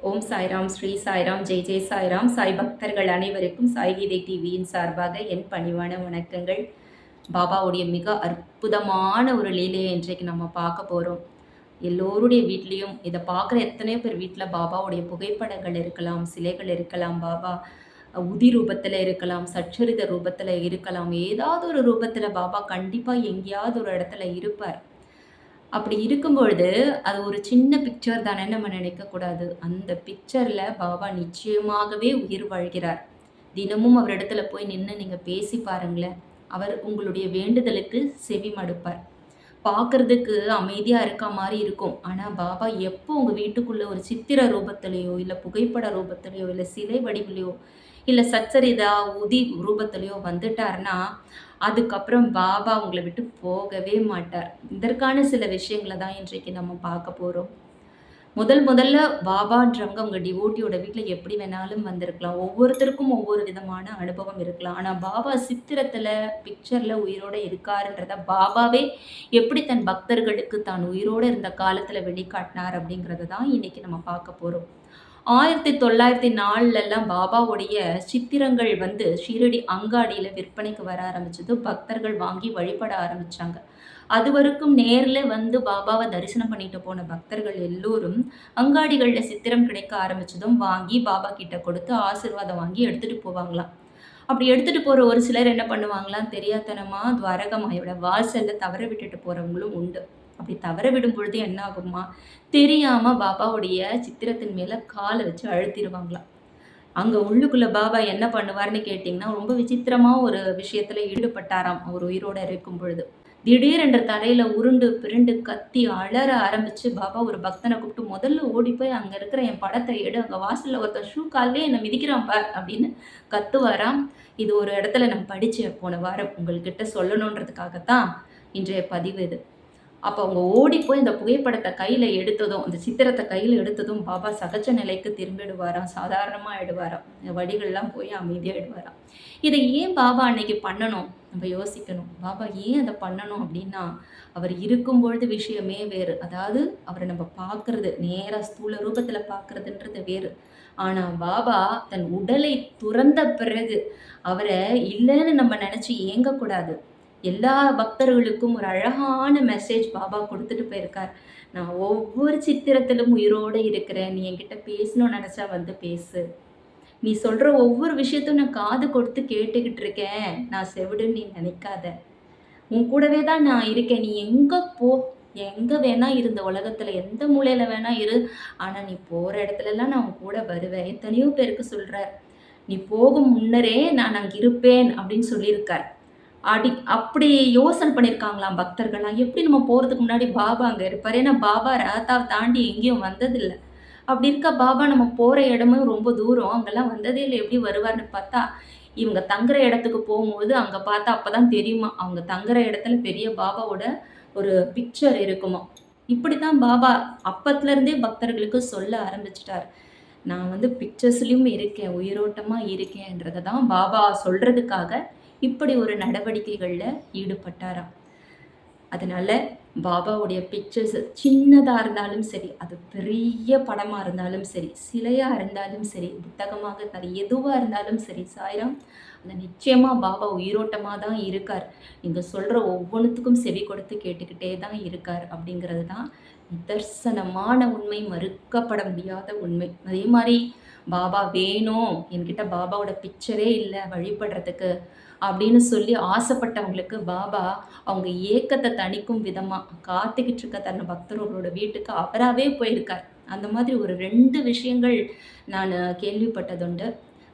ஓம் சாய்ராம், ஸ்ரீ சாய்ராம், ஜெய் ஜெய் சாய்ராம். சாய் பக்தர்கள் அனைவருக்கும் சாய்கீதை டிவியின் சார்பாக என் பணிவான வணக்கங்கள். பாபாவுடைய மிக அற்புதமான ஒரு லீலையை இன்றைக்கு நம்ம பார்க்க போகிறோம். எல்லோருடைய வீட்லேயும் இதை பார்க்குற எத்தனையோ பேர் வீட்டில் பாபாவுடைய புகைப்படங்கள் இருக்கலாம், சிலைகள் இருக்கலாம், பாபா உதி ரூபத்தில் இருக்கலாம், சச்சரித ரூபத்தில் இருக்கலாம், ஏதாவது ஒரு ரூபத்தில் பாபா கண்டிப்பாக எங்கேயாவது ஒரு இடத்துல இருப்பார். அப்படி இருக்கும் பொழுது, அது ஒரு சின்ன பிக்சர் தானே நம்ம நினைக்கக்கூடாது. அந்த பிக்சர்ல பாபா நிச்சயமாகவே உயிர் வாழ்கிறார். தினமும் அவரிடத்துல போய் நின்னு நீங்க பேசி பாருங்களேன். அவர் உங்களுடைய வேண்டுதலுக்கு செவி மடுப்பார். பார்க்கறதுக்கு அமைதியா இருக்க மாரி இருக்கும். ஆனா பாபா எப்போ உங்க வீட்டுக்குள்ள ஒரு சித்திர ரூபத்திலயோ, இல்ல புகைப்பட ரூபத்திலயோ, இல்ல சிலை வடிவிலயோ, இல்ல சச்சரிதா, உதி ரூபத்திலயோ வந்துட்டார்னா, அதுக்கப்புறம் பாபா உங்கள விட்டு போகவே மாட்டார். இதற்கான சில விஷயங்கள தான் இன்றைக்கு நம்ம பார்க்க போறோம். முதல்ல பாபான்றவங்க உங்க டிவோட்டியோட வீட்ல எப்படி வேணாலும் வந்திருக்கலாம். ஒவ்வொருத்தருக்கும் ஒவ்வொரு விதமான அனுபவம் இருக்கலாம். ஆனா பாபா சித்திரத்துல, பிக்சர்ல உயிரோட இருக்காருன்றத பாபாவே எப்படி தன் பக்தர்களுக்கு தான் உயிரோட இருந்த காலத்துல வெளிக்காட்டினார் அப்படிங்கிறத தான் இன்னைக்கு நம்ம பார்க்க போறோம். 1904லலாம் பாபாவுடைய சித்திரங்கள் வந்து ஷீரடி அங்காடியில விற்பனைக்கு வர ஆரம்பிச்சது. பக்தர்கள் வாங்கி வழிபட ஆரம்பிச்சாங்க. அதுவரைக்கும் நேர்ல வந்து பாபாவ தரிசனம் பண்ணிட்டு போன பக்தர்கள் எல்லோரும் அங்காடிகள்ல சித்திரம் கிடைக்க ஆரம்பிச்சதும் வாங்கி பாபா கிட்ட கொடுத்து ஆசீர்வாதம் வாங்கி எடுத்துட்டு போவாங்களாம். அப்படி எடுத்துட்டு போற ஒரு சிலர் என்ன பண்ணுவாங்களாம், தெரியாத்தனமா துவாரகமாயோட வாசல்ல தவற விட்டுட்டு போறவங்களும் உண்டு. அப்படி தவற விடும் பொழுது என்ன ஆகுமா, தெரியாம பாபாவுடைய சித்திரத்தின் மேல கால வச்சு அழுத்திருவாங்களாம். அங்க உள்ளுக்குள்ள பாபா என்ன பண்ணுவார்ன்னு கேட்டீங்கன்னா, ரொம்ப விசித்திரமா ஒரு விஷயத்துல ஈடுபட்டாராம் அவர் உயிரோட இருக்கும் பொழுது. திடீரென்று தரையில உருண்டு பிருண்டு கத்தி அலற ஆரம்பிச்சு பாபா ஒரு பக்தனை கூப்பிட்டு, முதல்ல ஓடி போய் அங்க இருக்கிற என் படத்தை எடு, அங்க வாசல்ல ஒருத்தன் ஷூ கால்லயே என்ன மிதிக்கிறான் பார் அப்படின்னு கத்துவாராம். இது ஒரு இடத்துல நான் படிச்சேன் போன வாரம், உங்கள்கிட்ட சொல்லணுன்றதுக்காகத்தான் இன்றைய பதிவு இது. அப்போ அவங்க ஓடி போய் அந்த புகைப்படத்தை கையில் எடுத்ததும், அந்த சித்திரத்தை கையில் எடுத்ததும் பாபா சகஜ நிலைக்கு திரும்பிடுவாராம், சாதாரணமாக ஆயிடுவாராம், வடிகள்லாம் போய் அமைதியாகிடுவாராம். இதை ஏன் பாபா அன்னைக்கு பண்ணணும் நம்ம யோசிக்கணும். பாபா ஏன் அதை பண்ணணும் அப்படின்னா, அவர் இருக்கும்பொழுது விஷயமே வேறு. அதாவது அவரை நம்ம பார்க்கறது நேராக ஸ்தூல ரூபத்தில் பார்க்கறதுன்றது வேறு. ஆனால் பாபா தன் உடலை துறந்த பிறகு அவரை இல்லைன்னு நம்ம நினச்சி ஏங்கக்கூடாது. எல்லா பக்தர்களுக்கும் ஒரு அழகான மெசேஜ் பாபா கொடுத்துட்டு போயிருக்கார். நான் ஒவ்வொரு சித்திரத்திலும் உயிரோடு இருக்கிறேன். நீ என்கிட்ட பேசணும்னு நினச்சா வந்து பேசு. நீ சொல்கிற ஒவ்வொரு விஷயத்தையும் நான் காது கொடுத்து கேட்டுக்கிட்டு இருக்கேன். நான் செவிடுன்னு நீ நினைக்காத. உன் கூடவே தான் நான் இருக்கேன். நீ எங்கே போ, எங்கே வேணா இருந்த உலகத்தில் எந்த மூலையில் வேணா இரு. ஆனால் நீ போகிற இடத்துலலாம் நான் உன் கூட வருவேன். எத்தனையோ பேருக்கு சொல்கிறார். நீ போகும் முன்னரே நான் அங்கே இருப்பேன் அப்படின்னு சொல்லியிருக்கார். அப்படி யோசனை பண்ணியிருக்காங்களாம் பக்தர்கள்லாம். எப்படி நம்ம போகிறதுக்கு முன்னாடி பாபா அங்கே இருப்பார். ஏன்னா பாபா ராதாவை தாண்டி எங்கேயும் வந்ததில்லை. அப்படி இருக்க பாபா நம்ம போகிற இடமும் ரொம்ப தூரம், அங்கெல்லாம் வந்ததே இல்லை. எப்படி வருவார்னு பார்த்தா, இவங்க தங்குற இடத்துக்கு போகும்போது அங்கே பார்த்தா அப்போ தான் தெரியுமா, அவங்க தங்குற இடத்துல பெரிய பாபாவோட ஒரு பிக்சர் இருக்குமா. இப்படி தான் பாபா அப்பத்துலேருந்தே பக்தர்களுக்கு சொல்ல ஆரம்பிச்சிட்டார். நான் வந்து பிக்சர்ஸ்லேயும் இருக்கேன், உயிரோட்டமாக இருக்கேன்றதை தான் பாபா சொல்கிறதுக்காக இப்படி ஒரு நடவடிக்கைகளில் ஈடுபட்டாராம். அதனால பாபாவுடைய பிக்சர்ஸ் சின்னதாக இருந்தாலும் சரி, அது பெரிய படமாக இருந்தாலும் சரி, சிலையாக இருந்தாலும் சரி, புத்தகமாக இருந்தாலும் எதுவாக இருந்தாலும் சரி, சாய்ராம் அது நிச்சயமாக பாபா உயிரோட்டமாக தான் இருக்கார். நீங்கள் சொல்கிற ஒவ்வொன்றுத்துக்கும் செவி கொடுத்து கேட்டுக்கிட்டே தான் இருக்கார் அப்படிங்கிறது தான் நிதர்சனமான உண்மை, மறுக்கப்பட முடியாத உண்மை. அதே மாதிரி பாபா வேணும், என்கிட்ட பாபாவோட பிக்சரே இல்லை வழிபடுறதுக்கு அப்படின்னு சொல்லி ஆசைப்பட்டவங்களுக்கு பாபா அவங்க ஏக்கத்தை தணிக்கும் விதமாக காத்துக்கிட்டு இருக்க தன்னை பக்தர்களோட வீட்டுக்கு அவராகவே போயிருக்கார். அந்த மாதிரி ஒரு 2 விஷயங்கள் நான் கேள்விப்பட்டதுண்டு.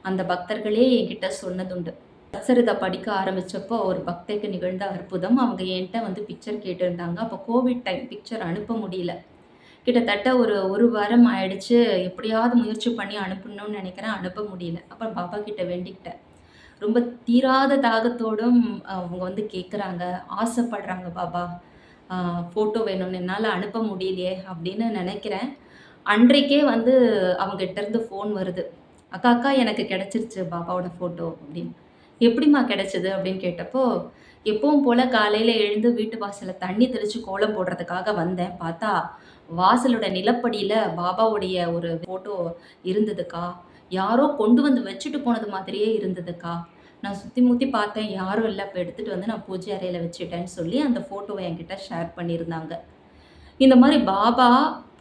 அந்த பக்தர்களே என்கிட்ட சொன்னதுண்டு. சச்சரிதை படிக்க ஆரம்பித்தப்போ ஒரு பக்தைக்கு நிகழ்ந்த அற்புதம். அவங்க என்கிட்ட வந்து பிக்சர் கேட்டிருந்தாங்க. அப்போ கோவிட் டைம், பிக்சர் அனுப்ப முடியல. கிட்டத்தட்ட ஒரு வாரம் ஆயிடுச்சு. எப்படியாவது முயற்சி பண்ணி அனுப்பணும்னு நினைக்கிறேன், அனுப்ப முடியல. அப்போ பாபா கிட்ட வேண்டிக்கிட்டேன். ரொம்ப தீராத தாகத்தோடும் அவங்க வந்து கேட்குறாங்க, ஆசைப்படுறாங்க, பாபா ஃபோட்டோ வேணும்னு, என்னால் அனுப்ப முடியலையே அப்படின்னு நினைக்கிறேன். அன்றைக்கே வந்து அவங்ககிட்டேருந்து ஃபோன் வருது. அக்கா அக்கா எனக்கு கிடச்சிருச்சு பாபாவோட ஃபோட்டோ அப்படின்னு. எப்படிம்மா கிடச்சிது அப்படின்னு கேட்டப்போ, எப்பவும் போல் காலையில் எழுந்து வீட்டு வாசலில் தண்ணி தெளித்து கோலம் போடுறதுக்காக வந்தேன். பார்த்தா வாசலோட நிலப்படியில பாபாவுடைய ஒரு ஃபோட்டோ இருந்ததுக்கா. யாரோ கொண்டு வந்து வச்சுட்டு போனது மாதிரியே இருந்ததுக்கா. நான் சுத்தி முத்தி பார்த்தேன். யாரும் இல்ல. அப்ப எடுத்துட்டு வந்து நான் பூஜை அறையில வச்சுட்டேன்னு சொல்லி அந்த ஃபோட்டோவ என்கிட்ட ஷேர் பண்ணியிருந்தாங்க. இந்த மாரி பாபா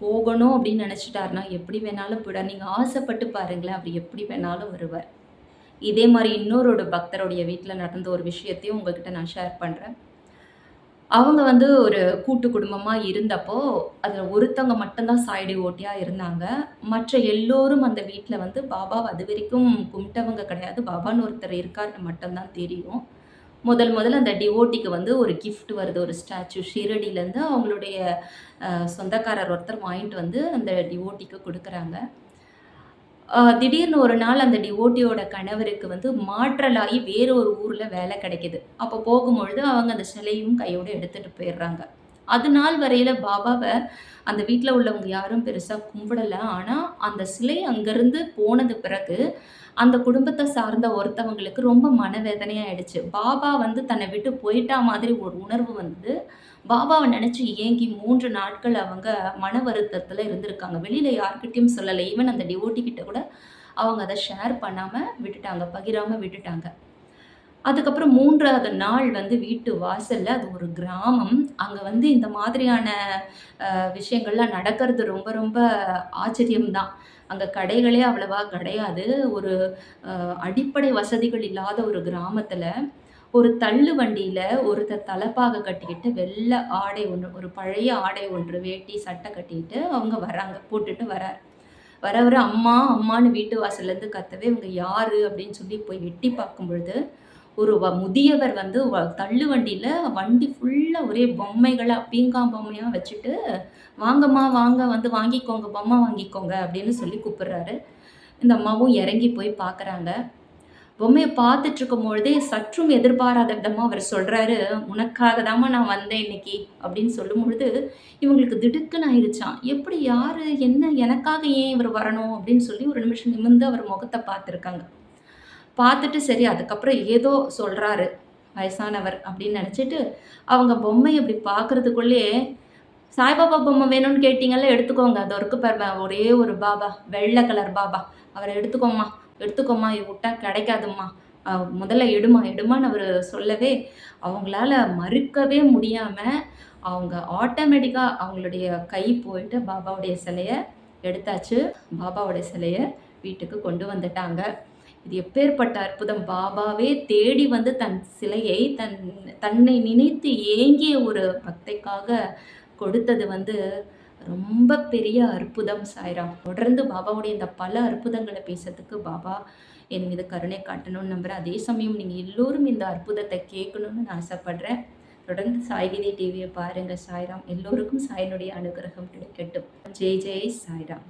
போகணும் அப்படின்னு நெனச்சுட்டாருன்னா, எப்படி வேணாலும் போயிடுவார். நீங்க ஆசைப்பட்டு பாருங்களேன், அவர் எப்படி வேணாலும் வருவார். இதே மாரி இன்னொரு பக்தருடைய வீட்ல நடந்த ஒரு விஷயத்தையும் உங்ககிட்ட நான் ஷேர் பண்றேன். அவங்க வந்து ஒரு கூட்டு குடும்பமா இருந்தப்போ, அதுல ஒருத்தவங்க மட்டும் தான் சாய் டிவோட்டியா இருந்தாங்க. மற்ற எல்லோரும் அந்த வீட்ல வந்து பாபாவ அதுவரைக்கும் கும்பிட்டவங்க கிடையாது. பாபான்னு ஒருத்தர் இருக்காருன்னு மட்டும் தான் தெரியும். முதல்ல அந்த டிவோட்டிக்கு வந்து ஒரு கிஃப்ட் வருது. ஒரு ஸ்டாச்சு ஷீரடியிலேருந்து அவங்களுடைய சொந்தக்காரர் ஒருத்தர் வாங்கிட்டு வந்து அந்த டிவோட்டிக்கு குடுக்குறாங்க. திடீர்னு ஒரு நாள் அந்த டிவோட்டியோட கணவருக்கு வந்து மாற்றலாகி வேற ஒரு ஊர்ல வேலை கிடைக்குது. அப்போ போகும்பொழுது அவங்க அந்த சிலையும் கையோட எடுத்துட்டு போயிடுறாங்க. அது நாள் வரையில பாபாவ அந்த வீட்ல உள்ளவங்க யாரும் பெருசா கும்பிடல. ஆனா, அந்த சிலை அங்கருந்து போனது பிறகு, அந்த குடும்பத்த சார்ந்த ஒருத்தவங்களுக்கு ரொம்ப மனவேதனையாயிடுச்சு. பாபா வந்து தன்னை விட்டு போயிட்டா மாதிரி ஒரு உணர்வு வந்து, பாபாவ நெனச்சு ஏங்கி 3 நாட்கள் அவங்க மன வருத்தத்துல இருந்திருக்காங்க. வெளியில யார்கிட்டயும் சொல்லல. ஈவன் அந்த டிவோட்டி கிட்ட கூட அவங்க அத ஷேர் பண்ணாம விட்டுட்டாங்க. பகிராம விட்டுட்டாங்க. அதுக்கப்புறம் 3வது நாள் வந்து வீட்டு வாசல்ல அது ஒரு கிராமம். அங்க வந்து இந்த மாதிரியான விஷயங்கள்லாம் நடக்கிறது ரொம்ப ரொம்ப ஆச்சரியம் தான். அங்க கடைகளே அவ்வளவா கிடையாது. ஒரு அடிப்படை வசதிகள் இல்லாத ஒரு கிராமத்துல, ஒரு தள்ளு வண்டியில ஒருத்தர் தலப்பாக கட்டிக்கிட்டு வெள்ள ஆடை ஒண்ணு, ஒரு பழைய ஆடை ஒன்று, வேட்டி, சட்டை கட்டிட்டு அவங்க வராங்க. போட்டுட்டு வராரு. வரவரு அம்மா, அம்மான்னு வீட்டு வாசல்லேருந்து கத்தவே, இவங்க யாரு? அப்படின்னு சொல்லி போய் எட்டி பார்க்கும் பொழுது, ஒரு முதியவர் வந்து தள்ளு வண்டியில வண்டி ஃபுல்லா ஒரே பொம்மைகளா, பீங்கான் பொம்மையா வச்சுட்டு, "வாங்கம்மா வாங்க வந்து வாங்கிக்கோங்க, பொம்மை வாங்கிக்கோங்க" அப்படின்னு சொல்லி கூப்பிடுறாரு. இந்த அம்மாவும் இறங்கி போய் பார்க்குறாங்க. பொம்மைய பார்த்துட்டுருக்கும் பொழுதே சற்றும் எதிர்பாராத விதமா அவர் சொல்றாரு, "உனக்காக தாம்மா நான் வந்தேன் இன்னைக்கு" அப்படின்னு சொல்லும்பொழுது, இவங்களுக்கு திடுக்குன்னு ஆயிருச்சாம். எப்படி யாரு? என்ன? எனக்காக ஏன் இவர் வரணும்? அப்படின்னு சொல்லி ஒரு நிமிஷம் நிமிர்ந்து அவர் முகத்த பார்த்துருக்காங்க. பார்த்துட்டு சரி அதுக்கப்புறம் ஏதோ சொல்றாரு வயசானவர் அப்படின்னு நெனச்சுட்டு, அவங்க பொம்மைய இப்படி பார்க்கறதுக்குள்ளயே, "சாய்பாபா பொம்மை வேணும்னு கேட்டீங்கல்ல எடுத்துக்கோங்க. அதோ இருக்கு பாரும்மா ஒரே ஒரு பாபா, வெள்ள கலர் பாபா. அவர எடுத்துக்கோம்மா, எடுத்துக்கோம்மா. இது உட்டா கெடைக்காதும்மா. அ முதல்ல எடும்மா, எடும்மான்னு" அவரு சொல்லவே, அவங்களால மறுக்கவே முடியாம, அவங்க ஆட்டோமேட்டிக்கா அவங்களுடைய கை போயிட்டு பாபாவுடைய சிலைய எடுத்தாச்சு. பாபாவுடைய சிலைய வீட்டுக்கு கொண்டு வந்துட்டாங்க. இது எப்பேர்ப்பட்ட அற்புதம்! பாபாவே தேடி வந்து தன் சிலையை தன்னை நினைத்து ஏங்கிய ஒரு பக்தைக்காக கொடுத்தது வந்து ரொம்ப பெரிய அற்புதம் சாய்ராம். தொடர்ந்து பாபாவுடைய இந்த பல அற்புதங்கள பேசறதுக்கு பாபா என் மீது கருணை காட்டணும்னு நம்புறேன். அதே சமயம் நீங்க எல்லோரும் இந்த அற்புதத்த கேட்கணும்னு நான் ஆசைப்படுறேன். தொடர்ந்து சாய்கீதை டிவிய பாருங்க சாய்ராம். எல்லோருக்கும் சாயினுடைய அனுகிரகம் கிடைக்கட்டும். ஜெய் ஜெய் சாய்ராம்.